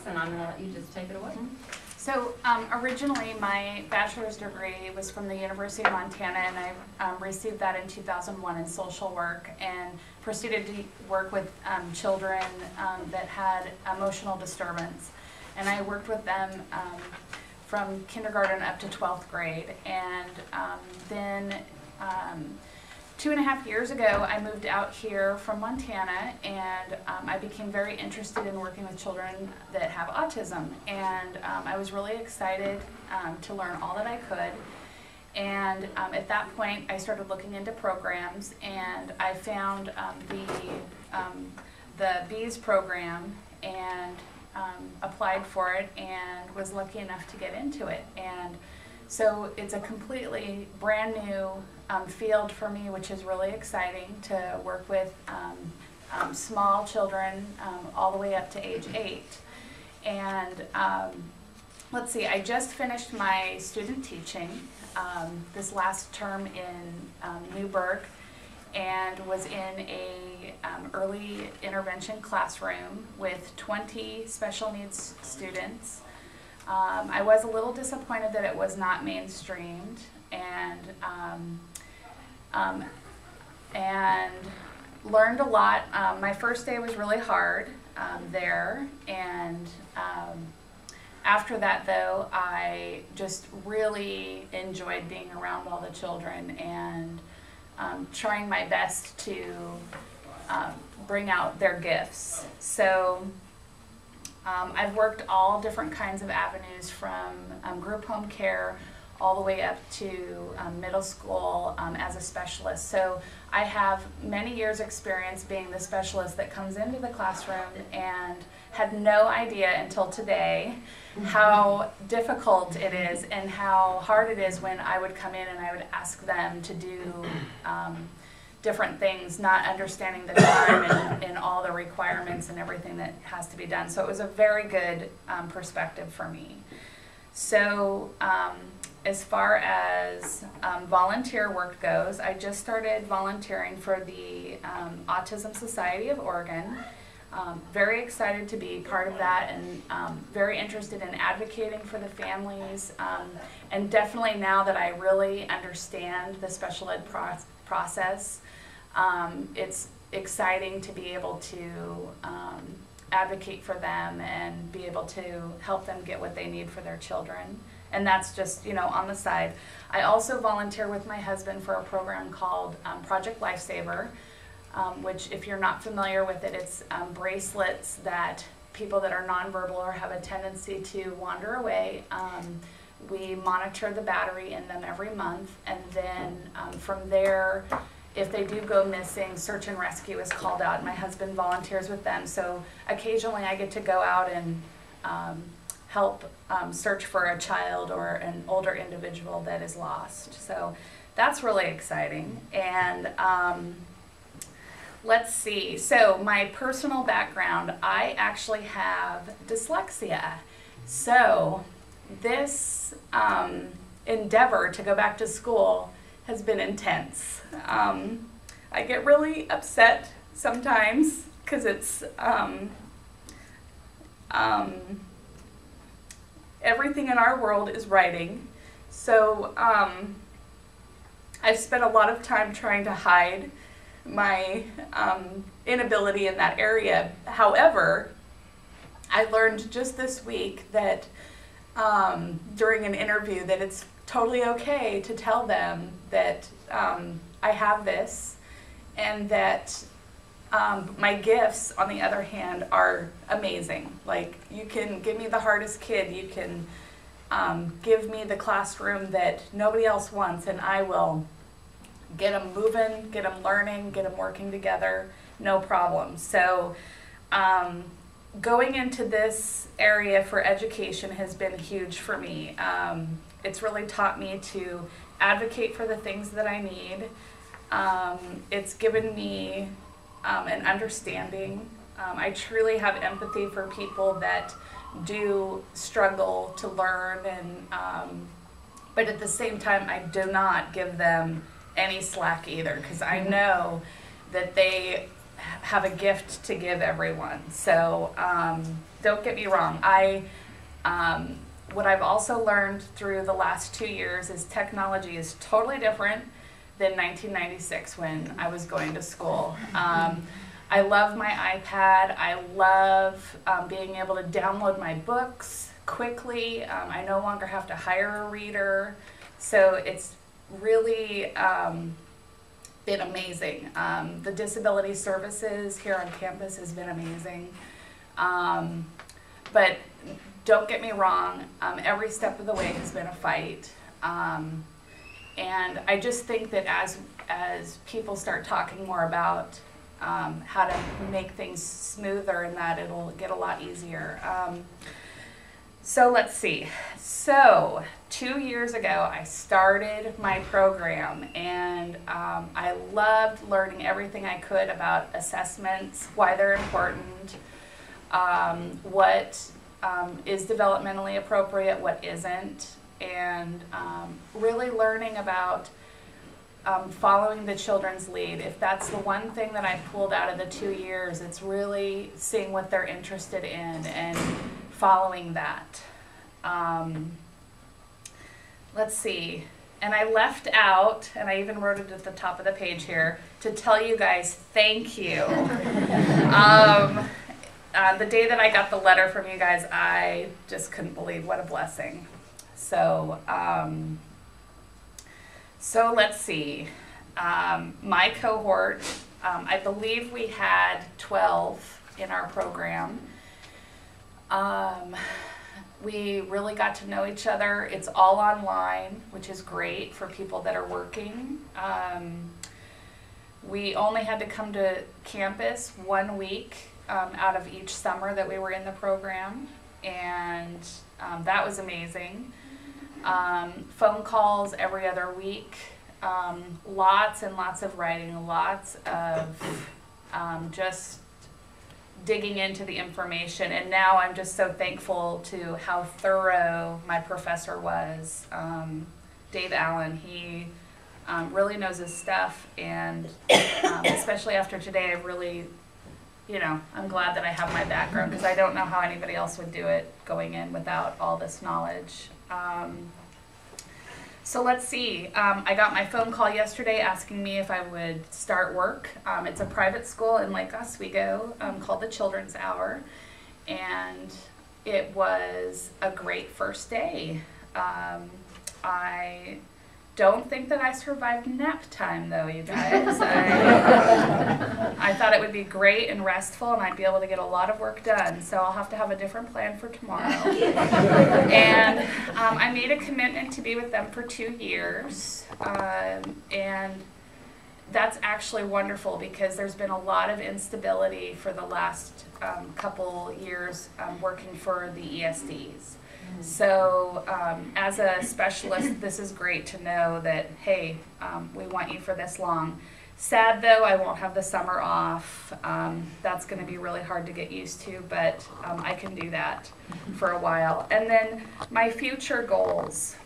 and I'm going to let you just take it away. So originally my bachelor's degree was from the University of Montana, and I received that in 2001 in social work, and proceeded to work with children that had emotional disturbance. And I worked with them from kindergarten up to 12th grade, and then 2.5 years ago, I moved out here from Montana, and I became very interested in working with children that have autism. And I was really excited to learn all that I could. And at that point, I started looking into programs, and I found the BEES program and applied for it, and was lucky enough to get into it. And so it's a completely brand new field for me, which is really exciting to work with small children all the way up to age 8. And let's see, I just finished my student teaching this last term in Newburgh, and was in a early intervention classroom with 20 special needs students. I was a little disappointed that it was not mainstreamed, and learned a lot. My first day was really hard there, and after that, though, I just really enjoyed being around all the children and trying my best to bring out their gifts. So I've worked all different kinds of avenues, from group home care all the way up to middle school as a specialist. So I have many years experience being the specialist that comes into the classroom, and had no idea until today how difficult it is and how hard it is when I would come in and I would ask them to do different things, not understanding the time and all the requirements and everything that has to be done. So it was a very good perspective for me. So as far as volunteer work goes, I just started volunteering for the Autism Society of Oregon. Very excited to be part of that, and very interested in advocating for the families. And definitely now that I really understand the special ed process, it's exciting to be able to advocate for them and be able to help them get what they need for their children. And that's just, on the side. I also volunteer with my husband for a program called Project Lifesaver, which, if you're not familiar with it, it's bracelets that people that are nonverbal or have a tendency to wander away, we monitor the battery in them every month, and then from there, if they do go missing, search and rescue is called out, and my husband volunteers with them. So occasionally I get to go out and help search for a child or an older individual that is lost. So that's really exciting. And let's see, so my personal background, I actually have dyslexia. So this endeavor to go back to school has been intense. I get really upset sometimes because it's everything in our world is writing. So I've spent a lot of time trying to hide my inability in that area. However, I learned just this week that during an interview that it's totally okay to tell them that I have this, and that my gifts, on the other hand, are amazing. Like, you can give me the hardest kid, you can give me the classroom that nobody else wants, and I will get them moving, get them learning, get them working together, no problem. So going into this area for education has been huge for me. It's really taught me to advocate for the things that I need. It's given me an understanding. I truly have empathy for people that do struggle to learn, and but at the same time, I do not give them any slack either, because I know that they have a gift to give everyone. So don't get me wrong. What I've also learned through the last 2 years is technology is totally different than 1996 when I was going to school. I love my iPad. I love being able to download my books quickly. I no longer have to hire a reader. So it's really been amazing. The disability services here on campus has been amazing. But don't get me wrong, every step of the way has been a fight. And I just think that as people start talking more about how to make things smoother and that, it'll get a lot easier. So let's see. So 2 years ago, I started my program, and I loved learning everything I could about assessments, why they're important, what is developmentally appropriate, what isn't, and really learning about following the children's lead. If that's the one thing that I pulled out of the 2 years, it's really seeing what they're interested in and following that. Let's see. And I left out, and I even wrote it at the top of the page here, to tell you guys thank you. The day that I got the letter from you guys, I just couldn't believe what a blessing. So, so let's see. My cohort, I believe we had 12 in our program. We really got to know each other. It's all online, which is great for people that are working. We only had to come to campus 1 week out of each summer that we were in the program, and that was amazing. Phone calls every other week, lots and lots of writing, lots of just digging into the information, and now I'm just so thankful to how thorough my professor was. Dave Allen, he really knows his stuff, and especially after today, I really, I'm glad that I have my background, because I don't know how anybody else would do it going in without all this knowledge. So let's see, I got my phone call yesterday asking me if I would start work. It's a private school in Lake Oswego called the Children's Hour, and it was a great first day. I don't think that I survived nap time though, you guys. I thought it would be great and restful, and I'd be able to get a lot of work done, so I'll have to have a different plan for tomorrow. And I made a commitment to be with them for 2 years, and that's actually wonderful, because there's been a lot of instability for the last couple years working for the ESDs. So as a specialist, this is great to know that, hey, we want you for this long. Sad though, I won't have the summer off. That's going to be really hard to get used to, but I can do that for a while. And then my future goals.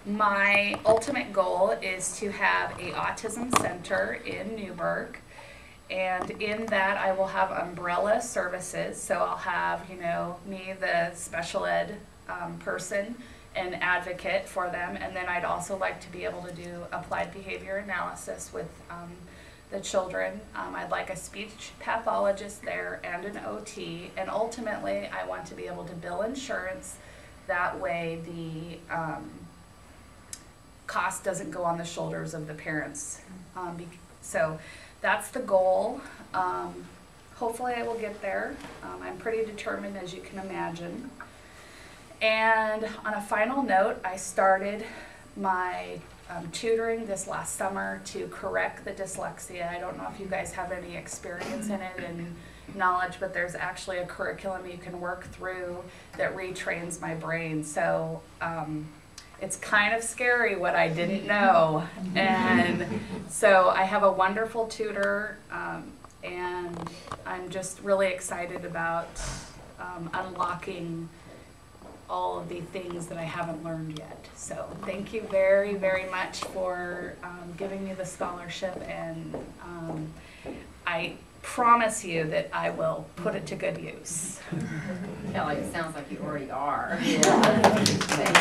My ultimate goal is to have an autism center in Newburgh. And in that, I will have umbrella services. So I'll have, me, the special ed person, an advocate for them. And then I'd also like to be able to do applied behavior analysis with the children. I'd like a speech pathologist there and an OT. And ultimately, I want to be able to bill insurance. That way, the cost doesn't go on the shoulders of the parents. So that's the goal. Hopefully I will get there. I'm pretty determined, as you can imagine. And on a final note, I started my tutoring this last summer to correct the dyslexia. I don't know if you guys have any experience in it and knowledge, but there's actually a curriculum you can work through that retrains my brain. So it's kind of scary what I didn't know. And so I have a wonderful tutor, and I'm just really excited about unlocking all of the things that I haven't learned yet. So thank you very, very much for giving me the scholarship, and I promise you that I will put it to good use. Kelly, it sounds like you already are. Yeah. Thank